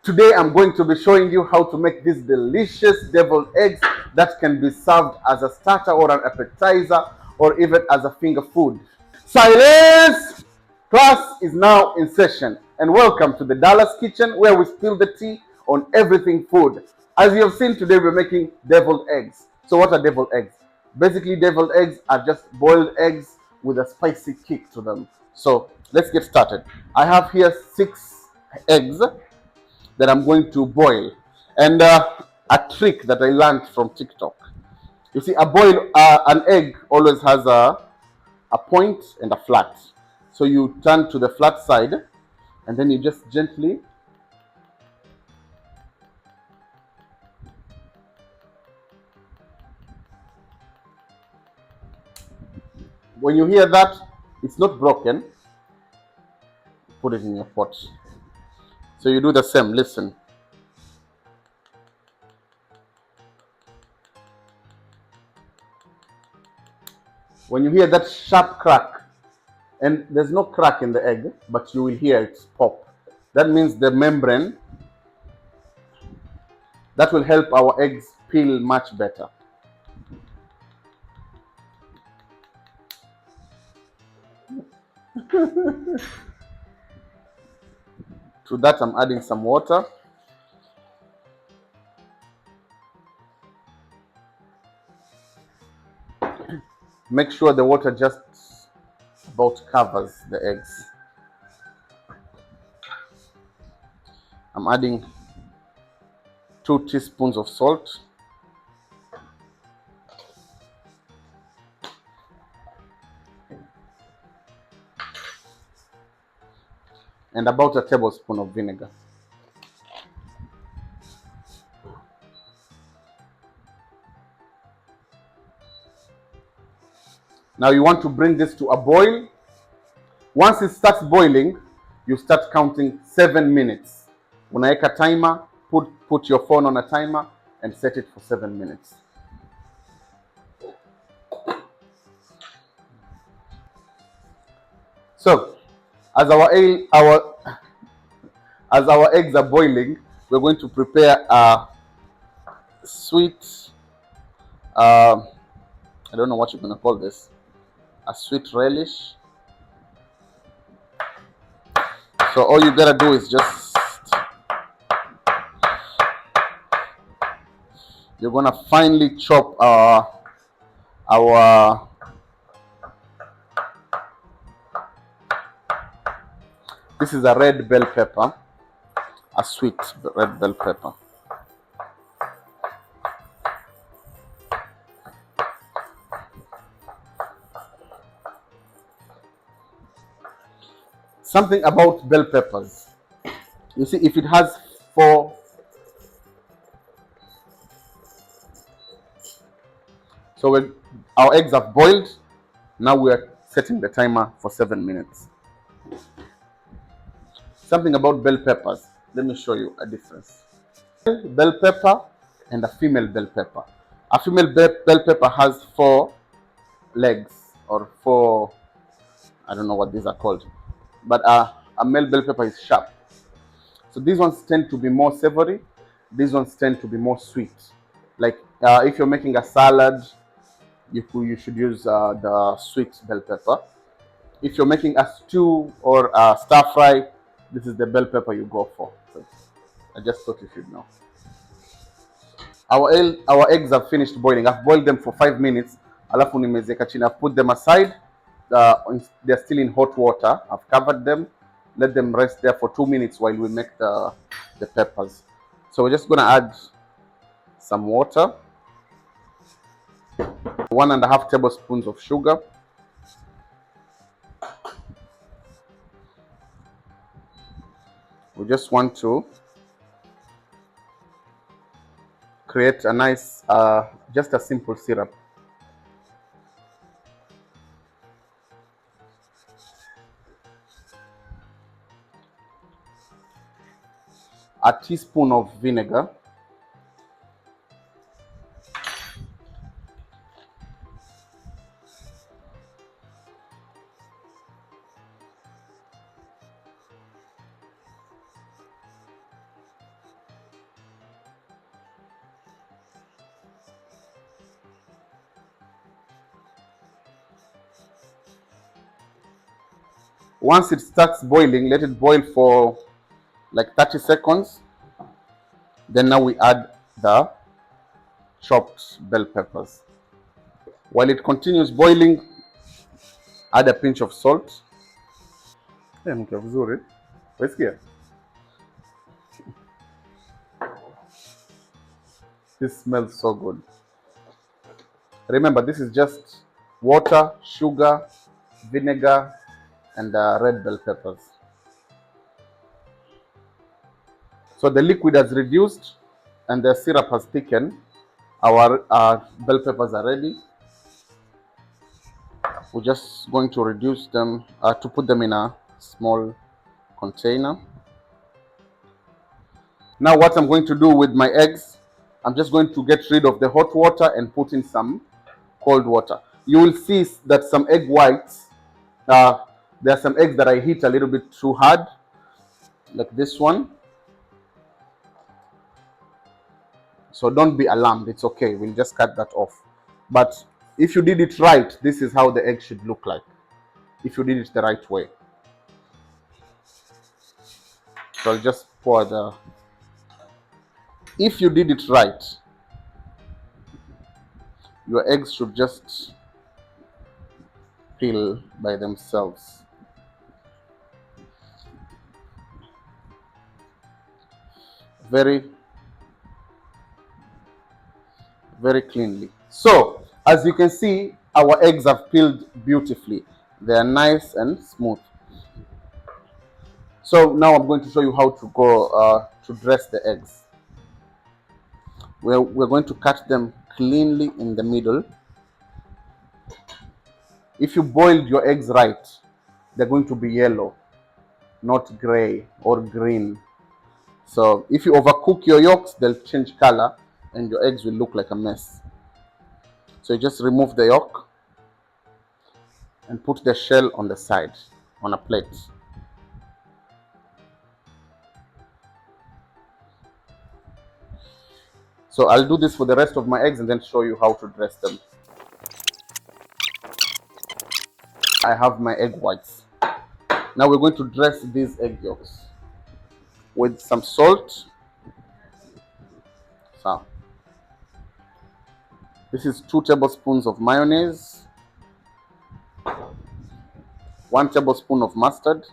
Today I'm going to be showing you how to make these delicious deviled eggs that can be served as a starter or an appetizer or even as a finger food. Silence! Class is now in session and welcome to the Dallas Kitchen where we spill the tea on everything food. As you have seen today, we're making deviled eggs. So what are deviled eggs? Basically, deviled eggs are just boiled eggs with a spicy kick to them. So let's get started. I have here 6 eggs that I'm going to boil. And a trick that I learned from TikTok. You see, an egg always has a point and a flat. So you turn to the flat side and then you just gently when you hear that it's not broken, put it in your pot. So you do the same, listen. When you hear that sharp crack, and there's no crack in the egg, but you will hear it pop. That means the membrane that will help our eggs peel much better. To that, I'm adding some water. Make sure the water just about covers the eggs. I'm adding 2 teaspoons of salt. And about a tablespoon of vinegar. Now you want to bring this to a boil. Once it starts boiling, you start counting 7 minutes. Unaweka timer, put your phone on a timer and set it for 7 minutes. So, as our eggs are boiling, we're going to prepare a sweet, I don't know what you're going to call this, a sweet relish. So all you gotta do is you're gonna finely chop our this is a red bell pepper, a sweet red bell pepper. Something about bell peppers. You see, if it has 4, so when our eggs have boiled, now we are setting the timer for 7 minutes. Something about bell peppers. Let me show you a difference. Bell pepper and a female bell pepper. A female bell pepper has 4 legs or 4, I don't know what these are called, but a male bell pepper is sharp. So these ones tend to be more savory. These ones tend to be more sweet. Like if you're making a salad, you should use the sweet bell pepper. If you're making a stew or a stir fry, this is the bell pepper you go for. So I just thought you should know. Our eggs have finished boiling. I've boiled them for 5 minutes. Alafu nimezeka chini. I've put them aside. They're still in hot water. I've covered them. Let them rest there for 2 minutes while we make the peppers. So we're just gonna add some water, 1.5 tablespoons of sugar, we just want to create a nice, just a simple syrup. A teaspoon of vinegar, Once it starts boiling, let it boil for like 30 seconds. Then now we add the chopped bell peppers. While it continues boiling, add a pinch of salt. Mke vizuri. Wasikia? This smells so good. Remember, this is just water, sugar, vinegar, and red bell peppers. So the liquid has reduced and the syrup has thickened. Our bell peppers are ready. We're just going to reduce them to put them in a small container. Now what I'm going to do with my eggs, I'm just going to get rid of the hot water and put in some cold water. You will see that some egg whites, there are some eggs that I hit a little bit too hard, like this one. So don't be alarmed, it's okay, we'll just cut that off. But if you did it right, this is how the egg should look like, if you did it the right way. So I'll just pour the... If you did it right, your eggs should just peel by themselves. Very cleanly. So as you can see, our eggs have peeled beautifully. They are nice and smooth. So now I'm going to show you how to go to dress the eggs. We're going to cut them cleanly in the middle. If you boiled your eggs right, they're going to be yellow, not gray or green. So if you overcook your yolks, they'll change color and your eggs will look like a mess. So you just remove the yolk and put the shell on the side on a plate. So I'll do this for the rest of my eggs and then show you how to dress them. I have my egg whites. Now we're going to dress these egg yolks with some salt. So this is 2 tablespoons of mayonnaise, 1 tablespoon of mustard,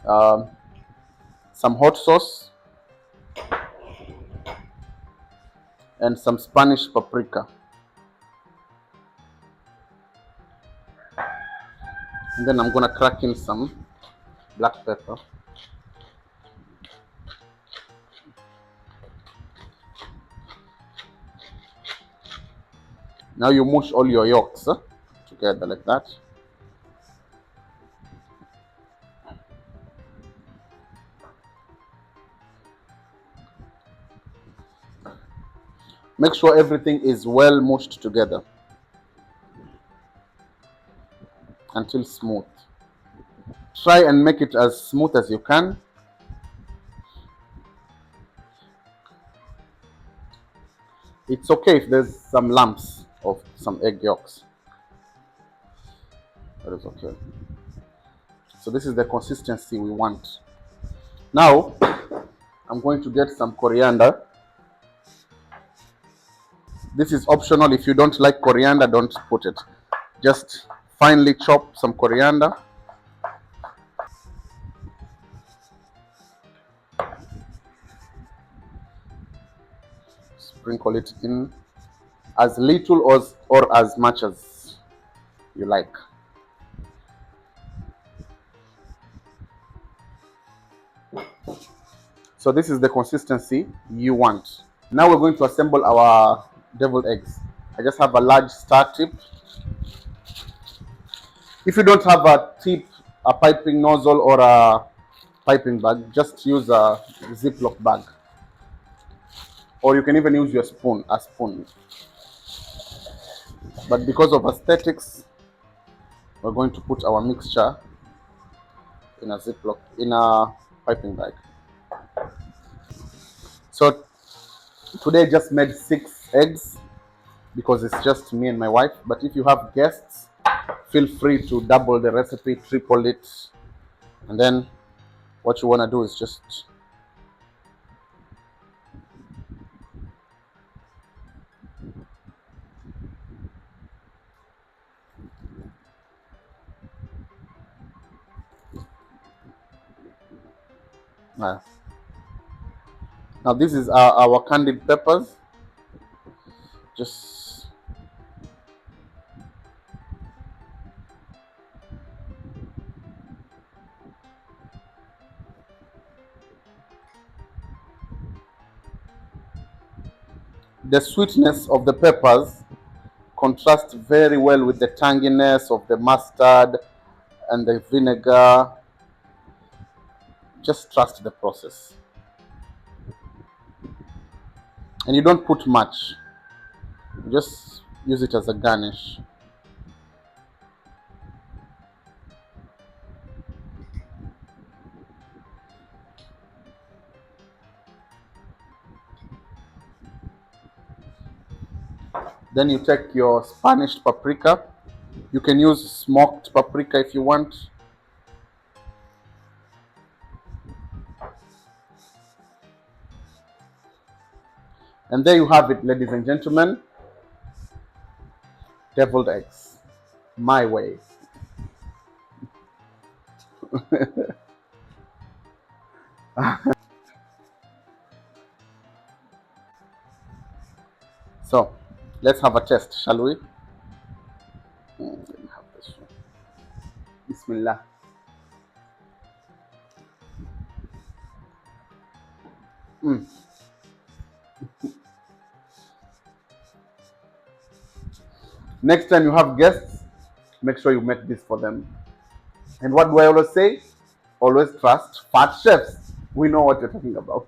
some hot sauce, and some Spanish paprika. And then I'm gonna crack in some black pepper. Now you mush all your yolks together like that. Make sure everything is well mushed together until smooth. Try and make it as smooth as you can. It's okay if there's some lumps of some egg yolks. That is okay. So this is the consistency we want. Now I'm going to get some coriander. This is optional. If you don't like coriander, don't put it. Just finely chop some coriander. Sprinkle it in as little or as much as you like. So this is the consistency you want. Now we're going to assemble our deviled eggs. I just have a large star tip. If you don't have a tip, a piping nozzle or a piping bag, just use a Ziploc bag. Or you can even use your spoon, a spoon. But because of aesthetics, we're going to put our mixture in a Ziploc, in a piping bag. So today I just made 6 eggs because it's just me and my wife. But if you have guests, feel free to double the recipe, triple it, and then what you want to do is just uh, now this is our candied peppers. Just the sweetness of the peppers contrasts very well with the tanginess of the mustard and the vinegar. Just trust the process. And you don't put much, you just use it as a garnish. Then you take your Spanish paprika. You can use smoked paprika if you want. And there you have it, ladies and gentlemen. Deviled eggs. My way. So, let's have a test, shall we? Let me have this one. Bismillah. Mm. Next time you have guests, make sure you make this for them. And what do I always say? Always trust fat chefs. We know what you're talking about.